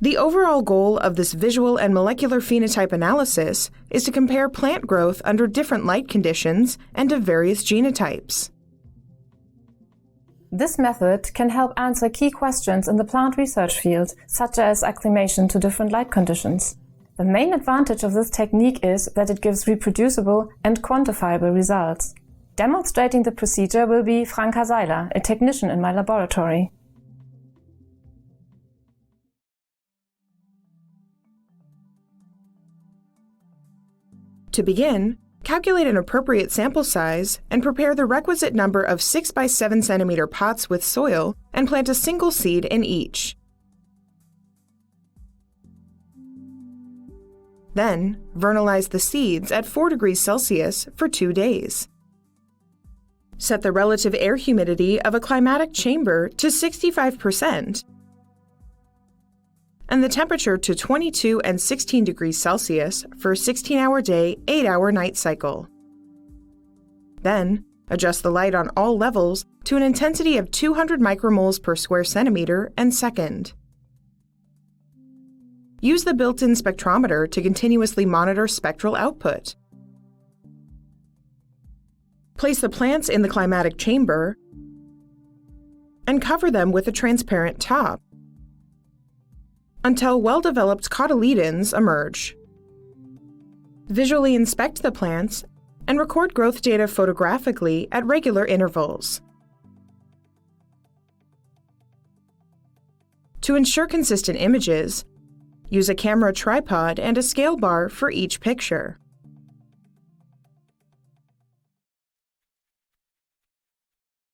The overall goal of this visual and molecular phenotype analysis is to compare plant growth under different light conditions and of various genotypes. This method can help answer key questions in the plant research field, such as acclimation to different light conditions. The main advantage of this technique is that it gives reproducible and quantifiable results. Demonstrating the procedure will be Franka, Seiler, a technician in my laboratory. To begin, calculate an appropriate sample size and prepare the requisite number of 6 by 7 cm pots with soil and plant a single seed in each. Then, vernalize the seeds at 4 degrees Celsius for 2 days. Set the relative air humidity of a climatic chamber to 65% and the temperature to 22 and 16 degrees Celsius for a 16-hour day, 8-hour night cycle. Then, adjust the light on all levels to an intensity of 200 micromoles per square centimeter and second. Use the built-in spectrometer to continuously monitor spectral output. Place the plants in the climatic chamber and cover them with a transparent top until well-developed cotyledons emerge. Visually inspect the plants and record growth data photographically at regular intervals. To ensure consistent images, use a camera tripod and a scale bar for each picture.